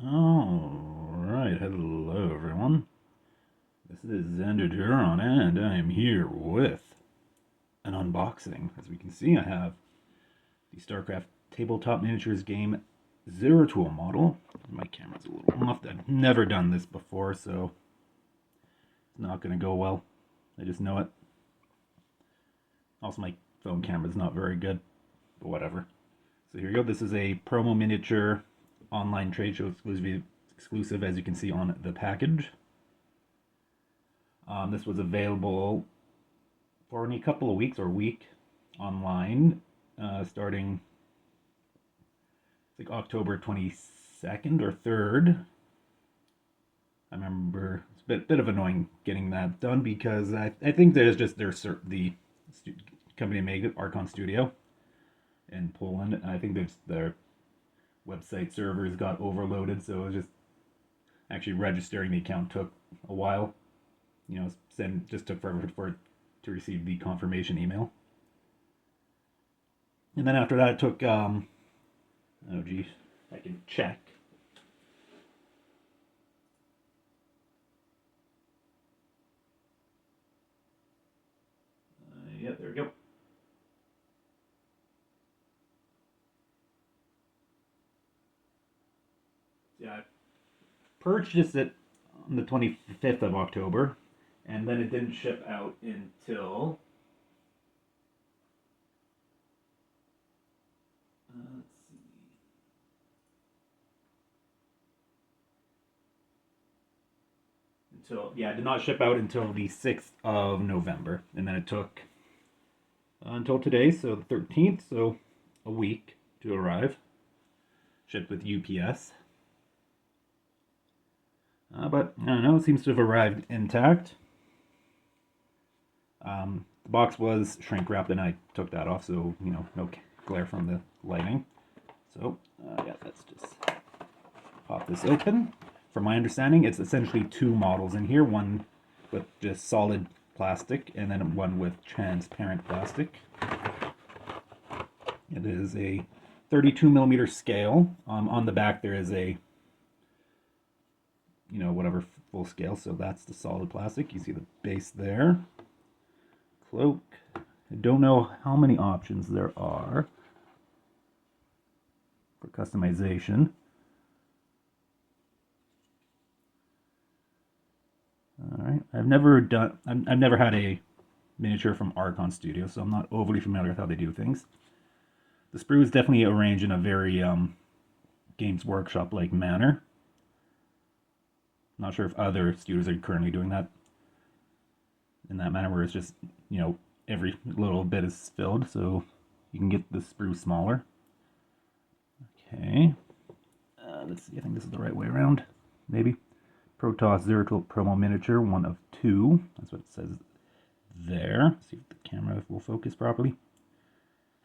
Alright, hello everyone. This is Zeratul, and I am here with an unboxing. As we can see, I have the StarCraft Tabletop Miniatures game Zeratul model. My camera's a little off. I've never done this before, so it's not going to go well. I just know it. Also, my phone camera's not very good, but whatever. So here we go. This is a promo miniature online trade show exclusive, as you can see on the package. This was available for only a couple of weeks or week online, starting like October 22nd or 3rd. I remember it's a bit of annoying getting that done because I think there's just the company made it, Archon Studio in Poland, and I think their website servers got overloaded, so it was just actually registering the account took a while. Just took forever for it to receive the confirmation email. And then after that, it took, oh geez, I can check. Yeah, there we go. Yeah, I purchased it on the 25th of October, and then it didn't ship out until let's see, it did not ship out until the 6th of November, and then it took until today, so the 13th, so a week to arrive. Shipped with UPS. But I don't know, it seems to have arrived intact. The box was shrink wrapped, and I took that off, so no glare from the lighting. So yeah, let's just pop this open. From my understanding, it's essentially two models in here: one with just solid plastic, and then one with transparent plastic. It is a 32 millimeter scale. On the back, there is a whatever full scale. So that's the solid plastic. You see the base there. Cloak. I don't know how many options there are for customization. All right. I've never had a miniature from Archon Studio, so I'm not overly familiar with how they do things. The sprue is definitely arranged in a very Games Workshop-like manner. Not sure if other studios are currently doing that in that manner, where it's just, every little bit is filled, so you can get the sprue smaller. Okay. Let's see, I think this is the right way around, maybe. Protoss Zeratul promo miniature, one of two. That's what it says there. See if the camera will focus properly.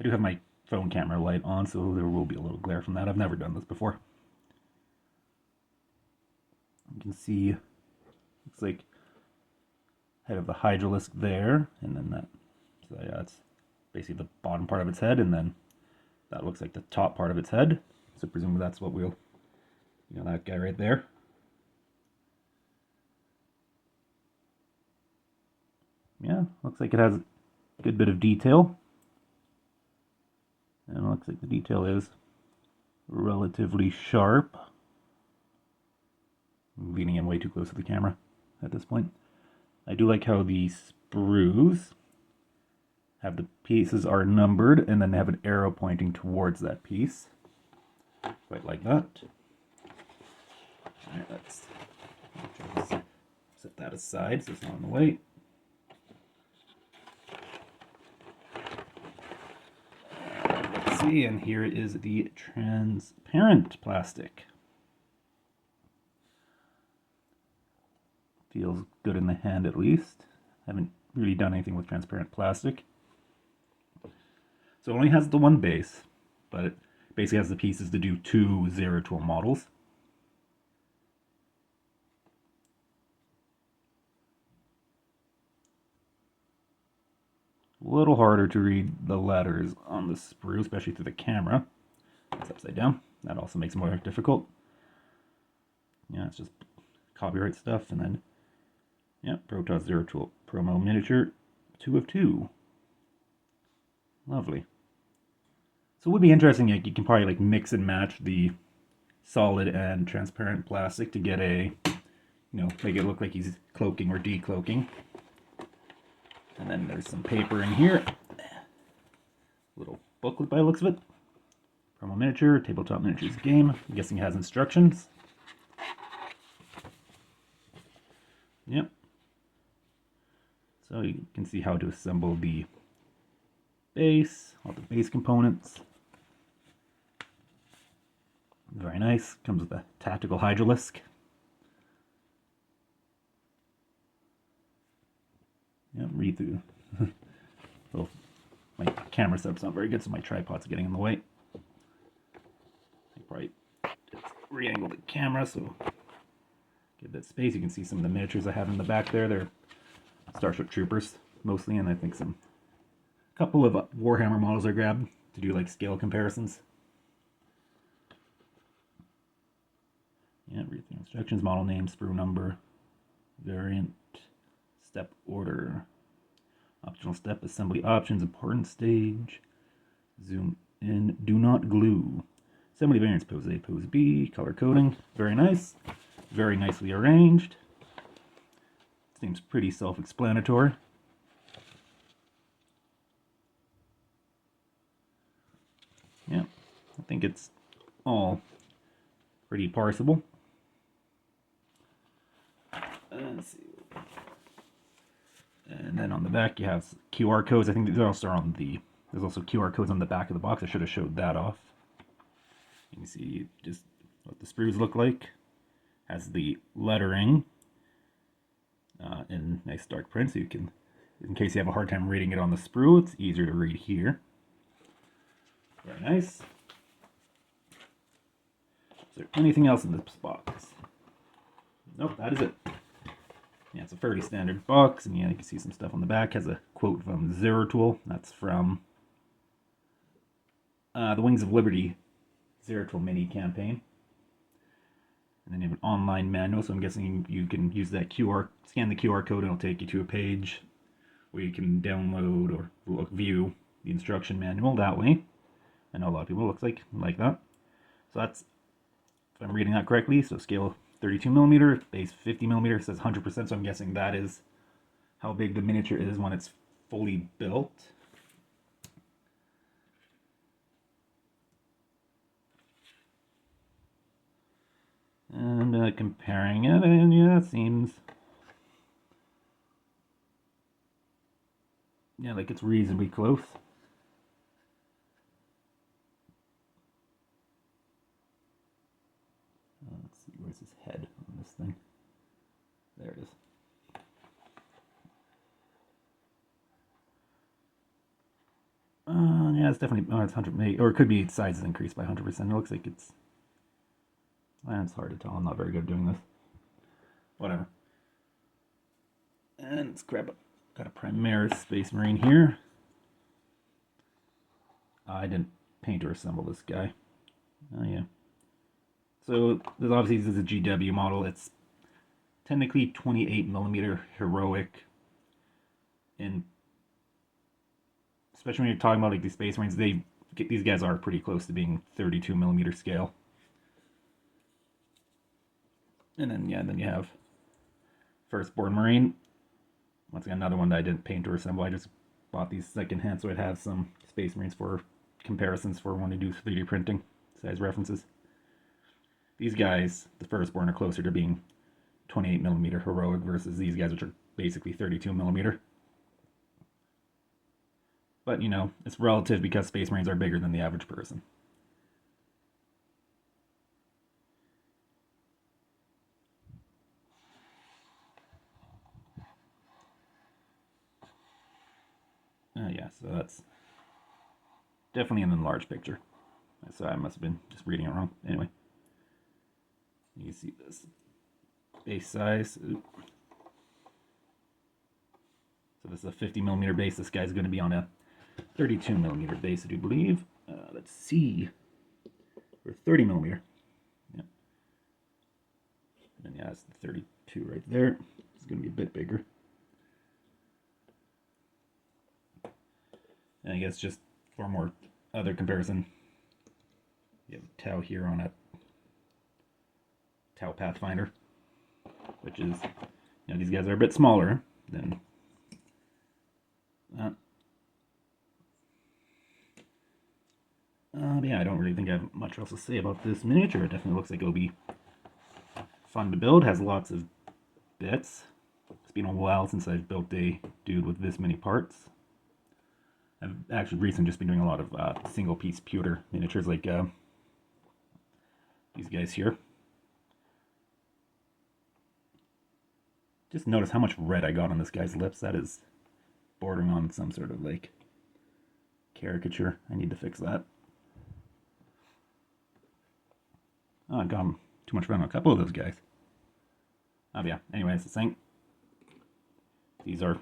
I do have my phone camera light on, so there will be a little glare from that. I've never done this before. You can see, looks like head of the Hydralisk there, and then that, so yeah, that's basically the bottom part of its head, and then that looks like the top part of its head. So presumably that's what we'll, that guy right there. Yeah, looks like it has a good bit of detail. And it looks like the detail is relatively sharp. I'm leaning in way too close to the camera at this point. I do like how the sprues have the pieces are numbered, and then they have an arrow pointing towards that piece. Quite like that. Alright, let's set that aside so it's not in the way. Let's see, and here is the transparent plastic. Feels good in the hand, at least. Haven't really done anything with transparent plastic. So it only has the one base, but it basically has the pieces to do two Zeratul models. A little harder to read the letters on the sprue, especially through the camera. It's upside down. That also makes it more difficult. Yeah, it's just copyright stuff. And then, yeah, Protoss Zeratul promo miniature, 2 of 2. Lovely. So it would be interesting, like, you can probably like mix and match the solid and transparent plastic to get a, make it look like he's cloaking or decloaking. And then there's some paper in here. Little booklet by the looks of it. Promo miniature, tabletop miniatures game. I'm guessing it has instructions. Yep. So you can see how to assemble the base, all the base components. Very nice. Comes with a tactical hydralisk. Yep, read through. Well, my camera setup's not very good, so my tripod's getting in the way. I probably just re-angle the camera so get that space. You can see some of the miniatures I have in the back there. They're Starship Troopers mostly, and I think a couple of Warhammer models I grabbed to do like scale comparisons. Yeah, read the instructions, model name, sprue number, variant, step order, optional step, assembly options, important stage, zoom in, do not glue, assembly variants, pose A, pose B, color coding, very nice, very nicely arranged. Seems pretty self-explanatory. Yeah, I think it's all pretty parsable. Let's see. And then on the back you have QR codes. I think these are also there's also QR codes on the back of the box. I should have showed that off. You can see just what the sprues look like. Has the lettering in nice dark print, so you can, in case you have a hard time reading it on the sprue, it's easier to read here. Very nice. Is there anything else in this box? Nope, that is it. Yeah, it's a fairly standard box, and yeah, you can see some stuff on the back. Has a quote from Zeratul. That's from the Wings of Liberty Zeratul mini campaign. And then you have an online manual, so I'm guessing you can use that scan the QR code, and it'll take you to a page where you can download or view the instruction manual that way. I know a lot of people looks like that. So that's, if I'm reading that correctly, so scale 32mm, base 50mm, says 100%, so I'm guessing that is how big the miniature is when it's fully built. And comparing it, and yeah, it seems, yeah, like it's reasonably close. Let's see, where's his head on this thing? There it is. Yeah, it's definitely, it's 100, or it could be size is increased by 100%. It looks like it's hard to tell. I'm not very good at doing this. Whatever. And let's grab got a Primaris Space Marine here. I didn't paint or assemble this guy. Oh yeah. So this obviously is a GW model. It's technically 28mm heroic, and especially when you're talking about like these Space Marines, these guys are pretty close to being 32mm scale. And then yeah, then you have Firstborn Marine. Once again, another one that I didn't paint or assemble. I just bought these secondhand, so I'd have some Space Marines for comparisons for when I do 3D printing, size references. These guys, the Firstborn, are closer to being 28mm heroic versus these guys, which are basically 32mm. But, it's relative because Space Marines are bigger than the average person. Yeah, so that's definitely an enlarged picture. So I must have been just reading it wrong. Anyway, you can see this base size. Ooh. So this is a 50mm base. This guy's going to be on a 32mm base, I do believe. Let's see. Or 30mm. Yeah. And yeah, it's the 32 right there. It's going to be a bit bigger. And I guess just for more other comparison, you have Tau here on a Tau Pathfinder, which is, these guys are a bit smaller than that. But yeah, I don't really think I have much else to say about this miniature. It definitely looks like it'll be fun to build. Has lots of bits. It's been a while since I've built a dude with this many parts. I've actually recently just been doing a lot of single piece pewter miniatures like these guys here. Just notice how much red I got on this guy's lips. That is bordering on some sort of like caricature. I need to fix that. Oh, I got too much red on a couple of those guys. Oh yeah, anyways, the thing. These are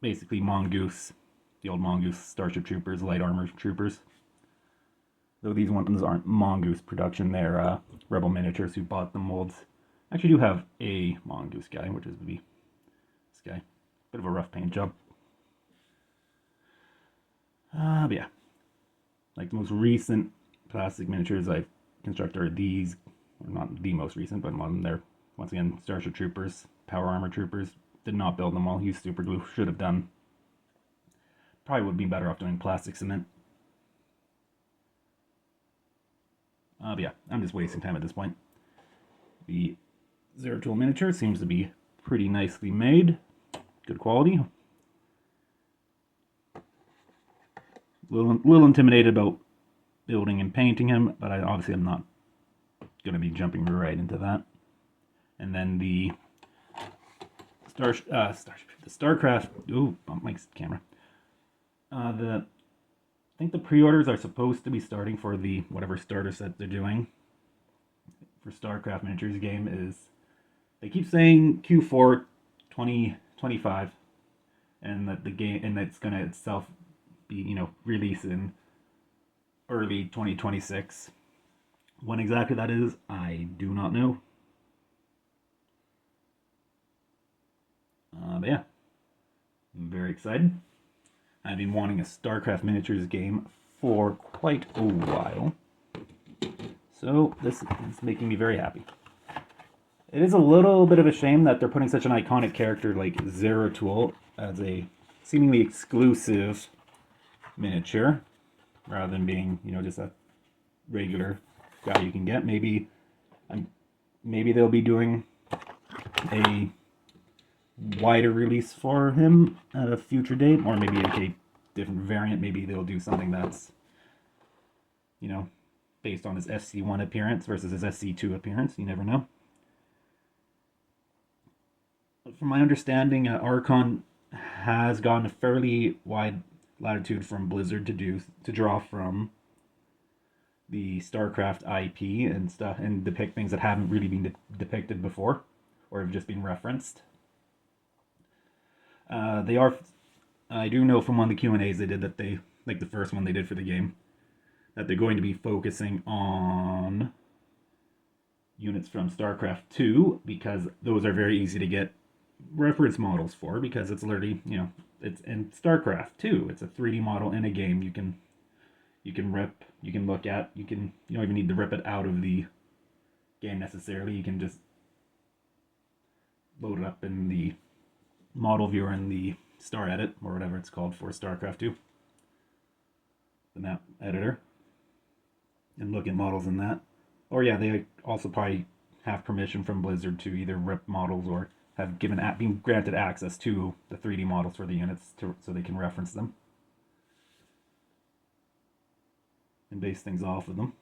basically Mongoose, the old Mongoose Starship Troopers, light armor troopers. Though these ones aren't Mongoose production, they're Rebel Miniatures who bought the molds. I actually do have a Mongoose guy, which is this guy. Bit of a rough paint job. But yeah. Like the most recent plastic miniatures I've constructed are these. Or not the most recent, but a lot of them there. Once again, Starship Troopers, Power Armor Troopers. Did not build them all. Used super glue. Should have done. Probably would be better off doing plastic cement. But yeah, I'm just wasting time at this point. The Zeratul miniature seems to be pretty nicely made. Good quality. Little intimidated about building and painting him, but obviously I'm not going to be jumping right into that. And then the StarCraft. Ooh, bump my camera. I think the pre-orders are supposed to be starting for the whatever starter set they're doing for StarCraft miniatures game. Is they keep saying Q4 2025, and that the game and that's gonna itself be released in early 2026. When exactly that is, I do not know. But yeah, I'm very excited. I've been wanting a StarCraft miniatures game for quite a while, so this is making me very happy. It is a little bit of a shame that they're putting such an iconic character like Zeratul as a seemingly exclusive miniature, rather than being, just a regular guy you can get. Maybe they'll be doing a wider release for him at a future date, or maybe a different variant. Maybe they'll do something that's, based on his SC1 appearance versus his SC2 appearance. You never know. But from my understanding, Archon has gotten a fairly wide latitude from Blizzard to draw from the StarCraft IP and stuff, and depict things that haven't really been depicted before or have just been referenced. They are. I do know from one of the Q&As they did that they, like the first one they did for the game, that they're going to be focusing on units from StarCraft 2 because those are very easy to get reference models for, because it's literally, it's in StarCraft 2. It's a 3D model in a game you can rip, you can look at, you don't even need to rip it out of the game necessarily. You can just load it up in the model viewer in the Star Edit, or whatever it's called for StarCraft 2, the map editor, and look at models in that. Or yeah, they also probably have permission from Blizzard to either rip models or have been granted access to the 3D models for the units so they can reference them and base things off of them.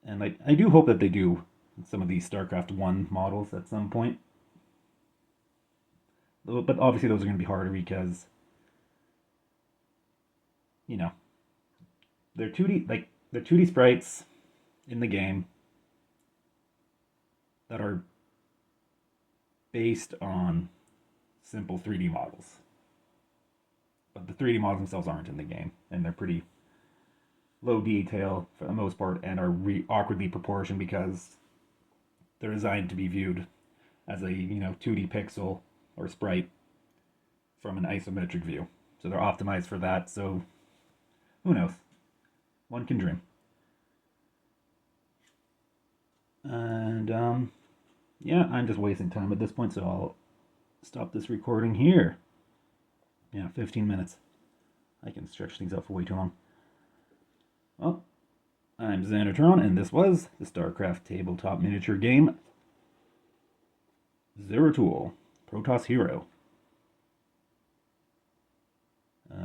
And I do hope that they do some of these StarCraft 1 models at some point. But obviously those are going to be harder because, they're 2D sprites in the game that are based on simple 3D models. But the 3D models themselves aren't in the game, and they're pretty low detail for the most part and are awkwardly proportioned because they're designed to be viewed as a 2D pixel or sprite from an isometric view. So they're optimized for that. So who knows? One can dream. And yeah, I'm just wasting time at this point, so I'll stop this recording here. Yeah, 15 minutes. I can stretch things out for way too long. Well, I'm Xandertron, and this was the StarCraft tabletop miniature game Zeratul, Protoss Hero.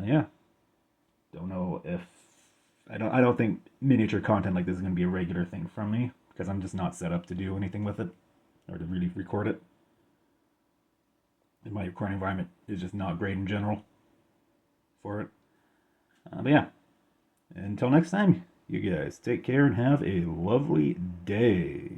Yeah, don't know if I don't think miniature content like this is going to be a regular thing from me because I'm just not set up to do anything with it or to really record it. And my recording environment is just not great in general for it. But yeah, until next time, you guys take care and have a lovely day.